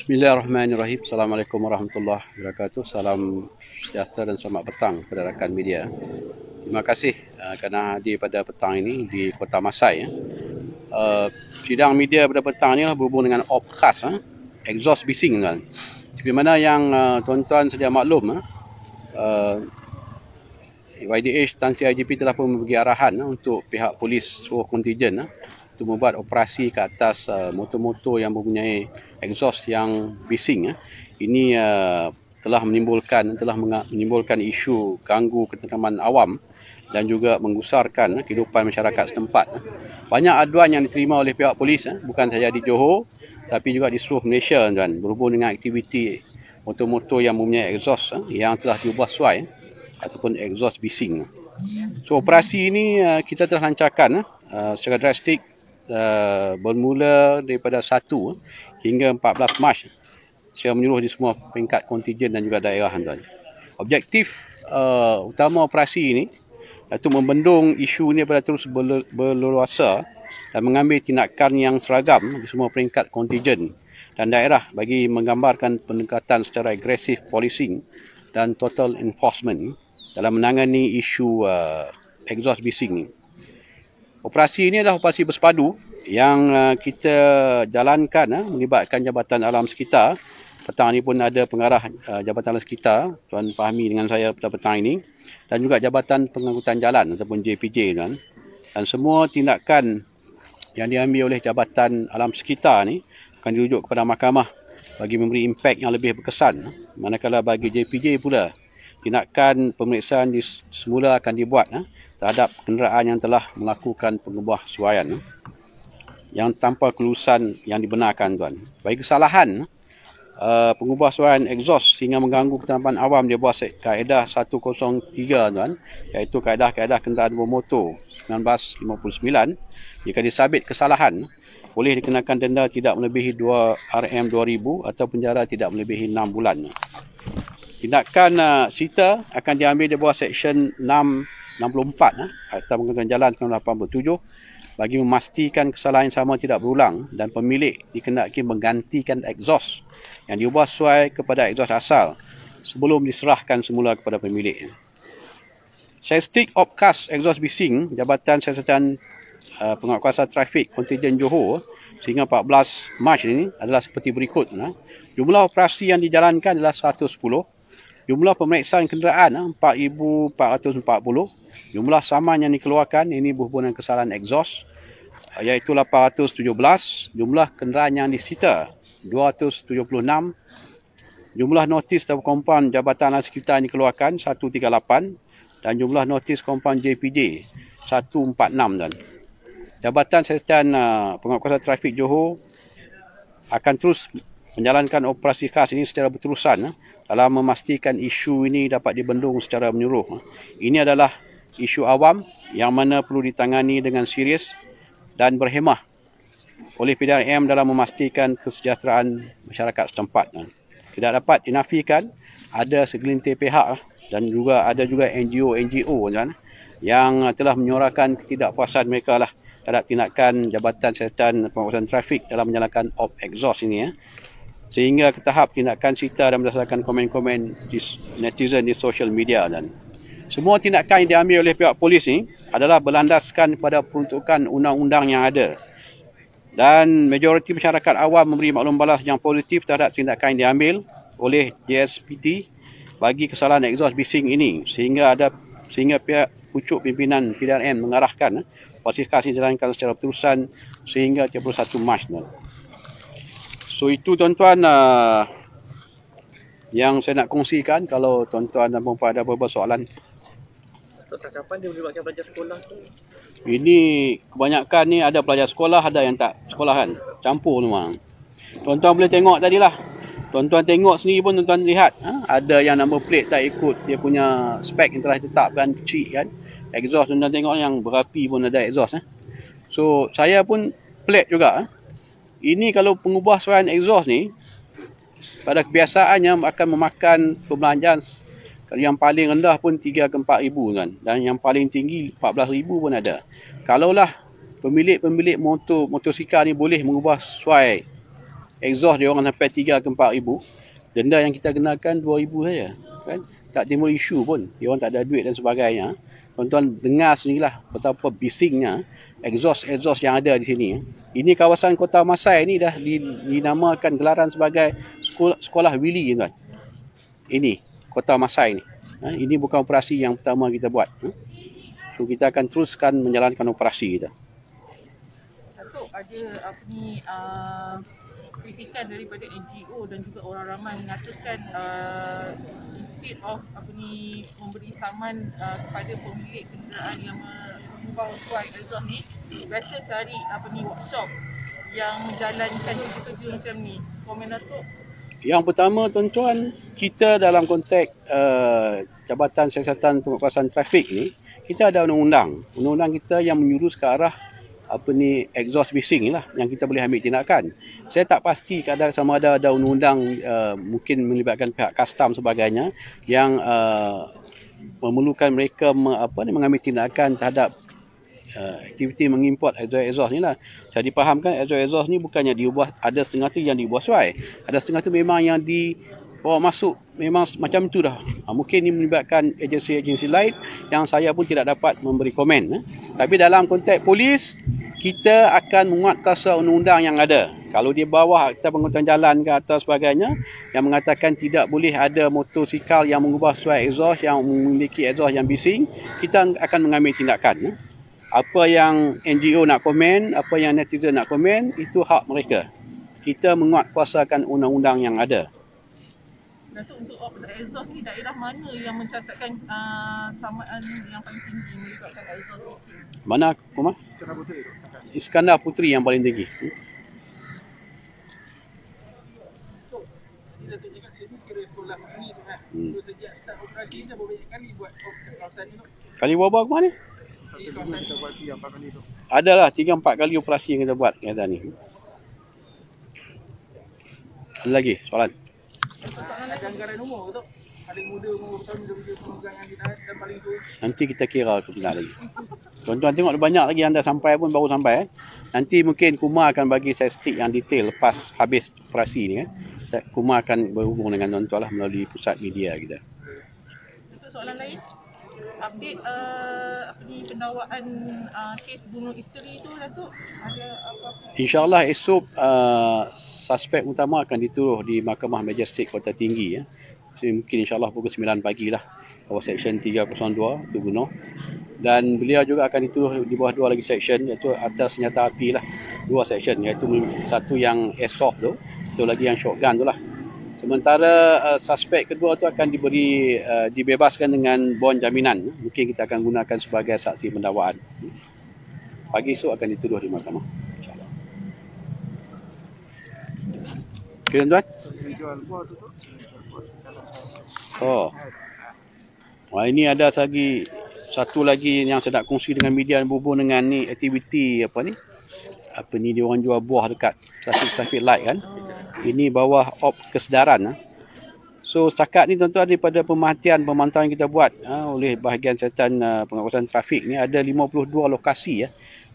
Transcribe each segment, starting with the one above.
Bismillahirrahmanirrahim. Assalamualaikum warahmatullahi wabarakatuh. Salam sejahtera dan selamat petang kepada rakan media. Terima kasih kerana hadir pada petang ini di Kota Masai. Sidang media pada petang ini berhubung dengan khas, exhaust bising kan. Seperti mana yang tuan-tuan sedia maklum, YDH Tan CIGP telah pun memberi arahan untuk pihak polis seluruh kontijen untuk membuat operasi ke atas motor-motor yang mempunyai exhaust yang bising. Ini telah menimbulkan isu ganggu ketentraman awam dan juga menggusarkan kehidupan masyarakat setempat. Banyak aduan yang diterima oleh pihak polis, bukan sahaja di Johor tapi juga di seluruh Malaysia tuan, berhubung dengan aktiviti motor-motor yang mempunyai exhaust yang telah diubah suai ataupun exhaust bising. So operasi ini kita telah lancarkan secara drastik bermula daripada 1 hingga 14 Mac secara menyeluruh di semua peringkat kontijen dan juga daerah tuan. Objektif utama operasi ini iaitu membendung isu ini daripada terus berleluasa dan mengambil tindakan yang seragam di semua peringkat kontijen dan daerah bagi menggambarkan pendekatan secara agresif policing dan total enforcement dalam menangani isu exhaust bising ni. Operasi ini adalah operasi bersepadu yang kita jalankan melibatkan Jabatan Alam Sekitar. Petang ini pun ada pengarah Jabatan Alam Sekitar, Tuan Fahmi dengan saya pada petang ini, dan juga Jabatan Pengangkutan Jalan ataupun JPJ kan. Dan semua tindakan yang diambil oleh Jabatan Alam Sekitar ni akan dirujuk kepada mahkamah bagi memberi impak yang lebih berkesan. Manakala bagi JPJ pula, tindakan pemeriksaan semula akan dibuat terhadap kenderaan yang telah melakukan pengubah suaian yang tanpa kelulusan yang dibenarkan tuan. Bagi kesalahan pengubah suaian exhaust sehingga mengganggu ketentraman awam dia buat kaedah 103 tuan, iaitu kaedah-kaedah kenderaan bermotor 1959. Jika disabit kesalahan, boleh dikenakan denda tidak melebihi 2 RM2000 atau penjara tidak melebihi 6 bulan. Tindakan sita akan diambil di bawah Seksyen 664 Akta Pengangkutan Jalan tahun 87 bagi memastikan kesalahan yang sama tidak berulang dan pemilik dikenaki menggantikan exhaust yang diubah sesuai kepada exhaust asal sebelum diserahkan semula kepada pemilik. Statistik Opkas exhaust bising Jabatan Siasatan Penguatkuasa Trafik Kontijen Johor sehingga 14 Mac ini adalah seperti berikut. Jumlah operasi yang dijalankan adalah 110. Jumlah pemeriksaan kenderaan 4,440. Jumlah saman yang dikeluarkan ini berhubungan kesalahan exhaust iaitu 817. Jumlah kenderaan yang disita 276. Jumlah notis atau kompaun Jabatan Alam Sekitar yang dikeluarkan 138 dan jumlah notis kompaun JPJ 146 dan Jabatan Siasatan Penguatkuasa Trafik Johor akan terus menjalankan operasi khas ini secara berterusan dalam memastikan isu ini dapat dibendung secara menyeluruh. Ini adalah isu awam yang mana perlu ditangani dengan serius dan berhemah oleh PDRM dalam memastikan kesejahteraan masyarakat setempat. Tidak dapat dinafikan ada segelintir pihak dan juga ada NGO yang telah menyuarakan ketidakpuasan mereka terhadap tindakan Jabatan Siasatan Penguatkuasaan Trafik dalam menjalankan op exhaust ini sehingga ke tahap tindakan sita dan berdasarkan komen-komen netizen di social media dan semua tindakan yang diambil oleh pihak polis ini adalah berlandaskan pada peruntukan undang-undang yang ada dan majoriti masyarakat awam memberi maklum balas yang positif terhadap tindakan yang diambil oleh JSPT bagi kesalahan exhaust bising ini sehingga pihak pucuk pimpinan PDRM mengarahkan operasi khas ini dijalankan secara berterusan sehingga 31 Mac. So itu tuan-tuan yang saya nak kongsikan. Kalau tuan-tuan dan puan-puan ada beberapa soalan. Kapan dia melibatkan pelajar sekolah tu? Ini kebanyakan ni ada pelajar sekolah, ada yang tak sekolah kan. Campur memang. Tuan-tuan boleh tengok tadilah. Tuan-tuan tengok sendiri pun tuan-tuan lihat. Ada yang number plate tak ikut dia punya spek yang telah ditetapkan kecil kan. Exhaust tuan-tuan tengok yang berapi pun ada exhaust. So saya pun plate juga. Ini kalau pengubah suaian exhaust ni pada kebiasaannya akan memakan perbelanjaan yang paling rendah pun 3 ke 4 ribu kan, dan yang paling tinggi 14 ribu pun ada. Kalaulah pemilik-pemilik motosikal ni boleh mengubah suai exhaust dia orang sampai 3 ke 4 ribu, denda yang kita kenakan 2 ribu saja, kan? Tak timbul isu pun, dia orang tak ada duit dan sebagainya. Tuan-tuan dengar sendirilah betapa bisingnya exhaust yang ada di sini. Ini kawasan Kota Masai ni dah dinamakan gelaran sebagai sekolah Willy, tuan. Ini Kota Masai ni. Ini bukan operasi yang pertama kita buat. So kita akan teruskan menjalankan operasi kita. Datuk, ada kritikan daripada NGO dan juga orang ramai mengatakan instead of memberi saman kepada pemilik kenderaan yang mengubah suai exhaust ni, better cari workshop yang jalankan kerja-kerja macam ni. Komen Datuk? Yang pertama, tuan-tuan, kita dalam konteks Jabatan Siasatan Penguatkuasaan Trafik ni, kita ada undang-undang. Undang-undang kita yang menyurus ke arah exhaust bising lah yang kita boleh ambil tindakan. Saya tak pasti sama ada undang-undang mungkin melibatkan pihak custom sebagainya yang memerlukan mereka mengambil tindakan terhadap aktiviti mengimport exhaust ni lah. Saya dipahamkan exhaust ni bukannya diubah, ada setengah tu yang diubah suai, ada setengah tu memang yang dibawa masuk memang macam tu dah. Mungkin ini melibatkan agensi-agensi lain yang saya pun tidak dapat memberi komen. Tapi dalam konteks polis, kita akan menguatkuasa undang-undang yang ada. Kalau di bawah Akta Pengangkutan Jalan ke atau sebagainya yang mengatakan tidak boleh ada motosikal yang mengubah suai exhaust, yang memiliki exhaust yang bising, kita akan mengambil tindakan. Apa yang NGO nak komen, apa yang netizen nak komen, itu hak mereka. Kita menguatkuasakan undang-undang yang ada. Datuk, untuk exhaust ni daerah mana yang mencatatkan samaan yang paling tinggi melibatkan exhaust bising? Mana, Kumar? Iskandar Puteri yang paling tinggi. Datuk cakap saya ni kira sekolah ini tu kan. So sejak start operasi dah berapa kali buat kawasan ni tu? Kali berapa Kumar ni? Kita buat 3-4 kali tu. Adalah 3-4 kali operasi yang kita buat kata ni. Ada lagi soalan? Ada anggaran umur tu? Paling muda umur tahun dia pemegangan kita dan paling tua. Nanti kita kira kebenar lagi. Tuan-tuan tengok banyak lagi anda sampai pun baru sampai. Nanti mungkin Kumar akan bagi statistik yang detail lepas habis operasi ni. Kumar akan berhubung dengan tuan-tuan lah melalui pusat media kita. Untuk soalan lain, update pendakwaan kes bunuh isteri tu Datuk, ada apa-apa? InsyaAllah esok suspek utama akan dituduh di Mahkamah Majistret Kota Tinggi. So, mungkin insyaAllah pukul 9 pagi lah. Bawah Seksyen 302 itu bunuh. Dan beliau juga akan dituduh di bawah 2 lagi seksyen, iaitu atas senjata api lah. 2 seksyen, iaitu satu yang airsoft tu, satu lagi yang shotgun tu lah. Sementara suspek kedua tu akan dibebaskan dengan bon jaminan. Mungkin kita akan gunakan sebagai saksi pendakwaan. Pagi esok akan dituduh di mahkamah. InsyaAllah. Okay, tuan-tuan? Oh. Wah, ini ada satu lagi yang saya nak kongsi dengan media berhubung dengan ni aktiviti apa ni dia orang jual buah dekat traffic light kan. Ini bawah op kesedaran. So setakat ni tuan-tuan daripada pemantauan kita buat oleh bahagian siasatan pengawasan trafik ni ada 52 lokasi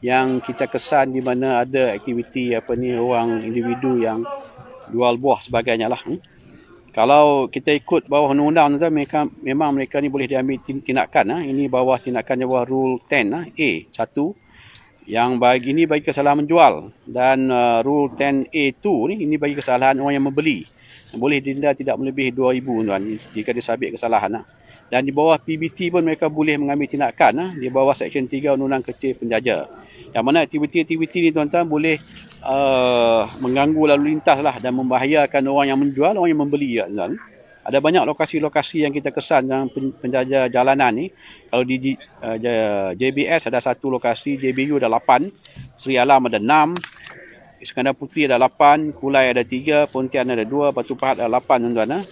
yang kita kesan di mana ada aktiviti orang individu yang jual buah sebagainya lah. Kalau kita ikut bawah undang-undang tuan, memang mereka ni boleh diambil tindakan. Ini bawah tindakan bawah Rule 10 A1 yang bagi kesalahan menjual, dan Rule 10 A2 ini bagi kesalahan orang yang membeli. Boleh denda tidak melebihi 2,000 tuan jika disabit kesalahan. Dan di bawah PBT pun mereka boleh mengambil tindakan di bawah Seksyen 3 Undang-Undang Kereta Penjaja. Yang mana aktiviti-aktiviti ni tuan-tuan boleh mengganggu lalu lintas lah dan membahayakan orang yang menjual, orang yang membeli tuan. Ada banyak lokasi-lokasi yang kita kesan dalam penjaja jalanan ni. Kalau di JBS ada 1 lokasi, JBU ada 8, Seri Alam ada 6, Iskandar Puteri ada 8, Kulai ada 3, Pontian ada 2, Batu Pahat ada 8 tuan-tuan.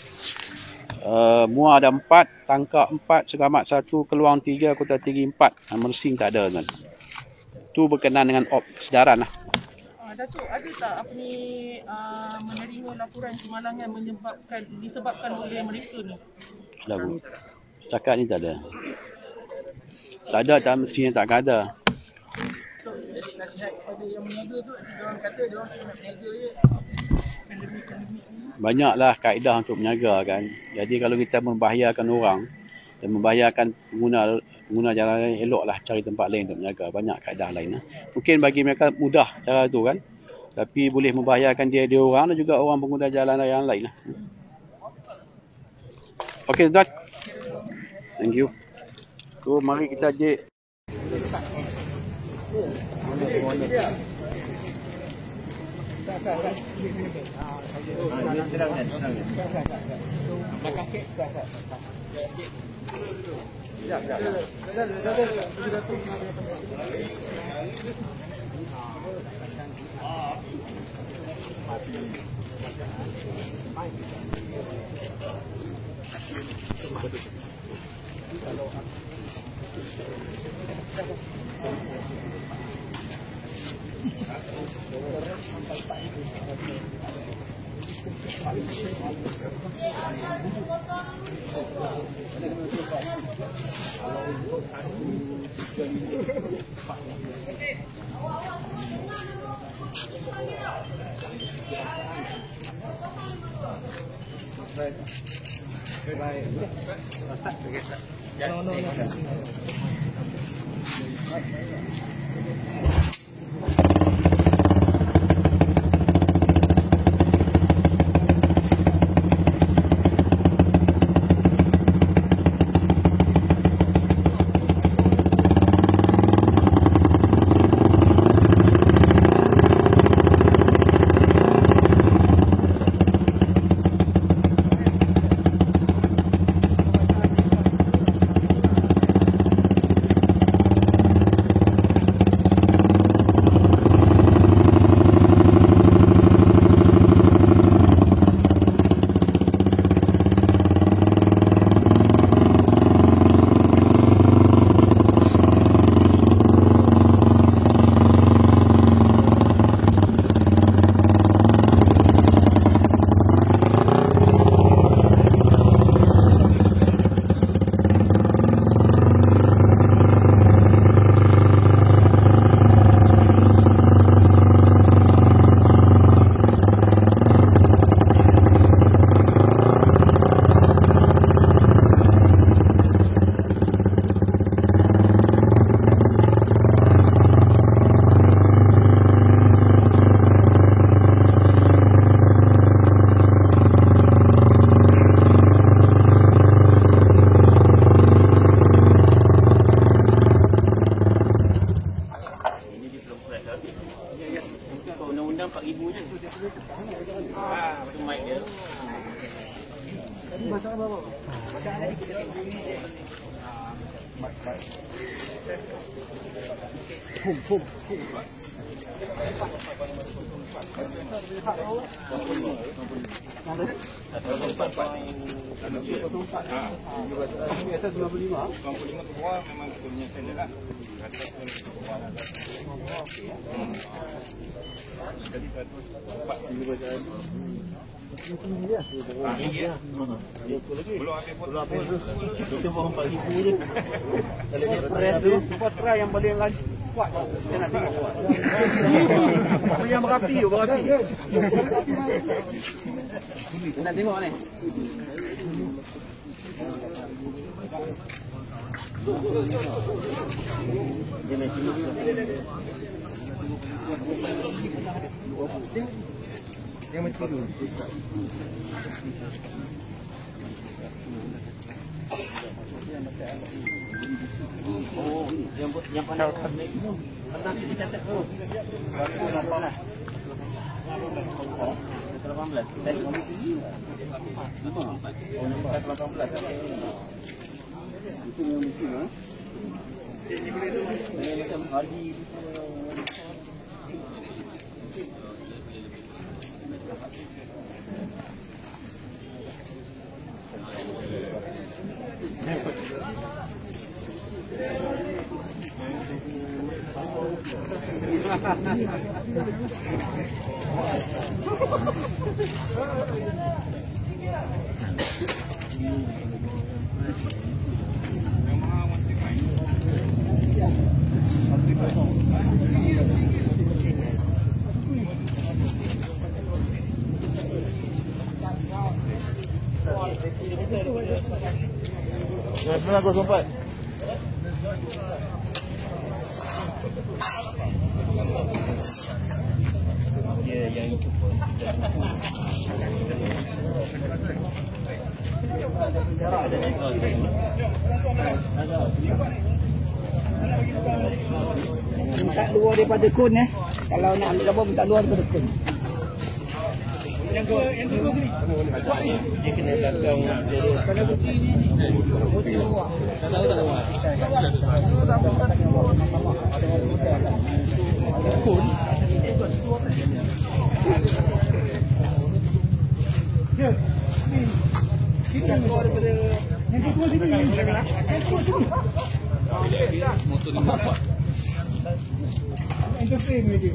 Muar ada 4, Tangkak 4, Selamat 1, Keluang 3, Kota Tinggi 4, Mersing tak ada tuan. Itu berkenaan dengan op kesedaran lah. Datuk, ada tak menerima laporan kemalangan disebabkan oleh mereka ni? Lagu. Setakat ni tak ada. Tak ada, tak mestinya tak ada. So, jadi nasihat kepada yang meniaga tu, nanti diorang kata diorang nak meniaga je. banyaklah kaedah untuk menjaga kan. Jadi kalau kita membahayakan orang dan membahayakan pengguna jalan lain, eloklah cari tempat lain untuk menjaga. Banyak kaedah lain. Mungkin bagi mereka mudah cara tu kan, tapi boleh membahayakan dia orang dan juga orang pengguna jalan yang lain lah. Okey tuan, thank you. So mari kita je. Undang-undang 4,000 je. Betul mic dia. Putra yang paling kuat kita nak tengok kuat. Yang berapi. Kita nak tengok ni. Yang macam tu. Oh, yang pandai pernah dicatat tu. Berapa lah? 18. Tadi nampak 18. Itu yang mesti ah. Ini boleh tu. Ini macam hari 904. Ya, yang itu pun. Minta luar daripada kun Kalau nak ambil gambar minta luar daripada kun. Yang tu sini. Dia kena datang. Kun. Ya. Kita keluar daripada yang tu sini. Yang tu sini. Motor 54. Yang tu frame dia.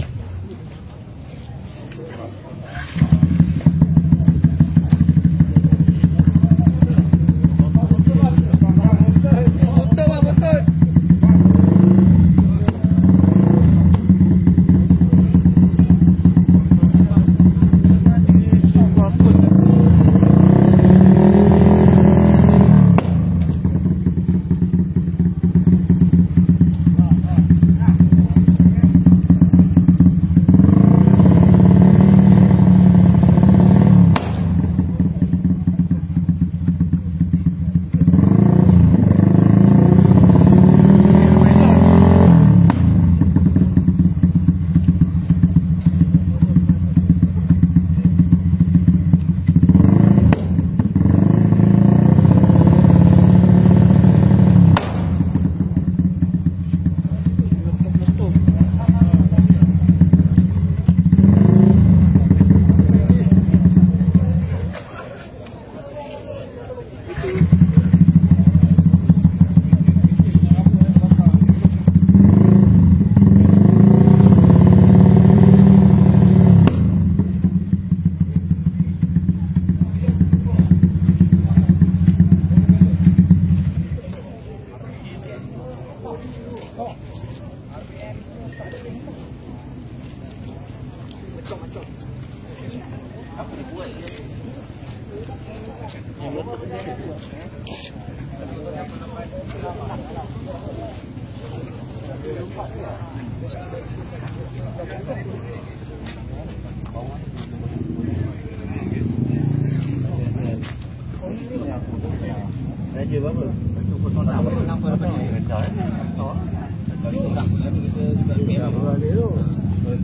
Raja berapa? 06.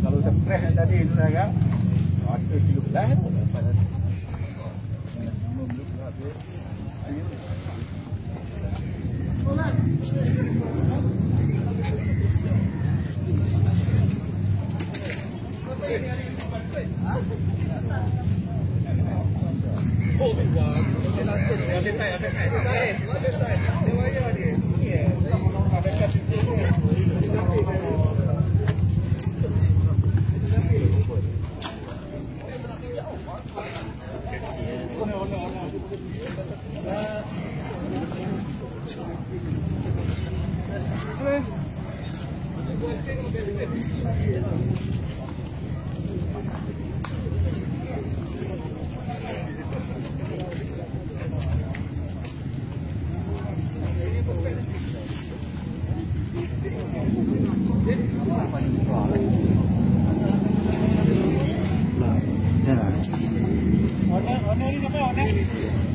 Kalau stres tadi tu kan, ada kilo belah. Warna ni apa warna?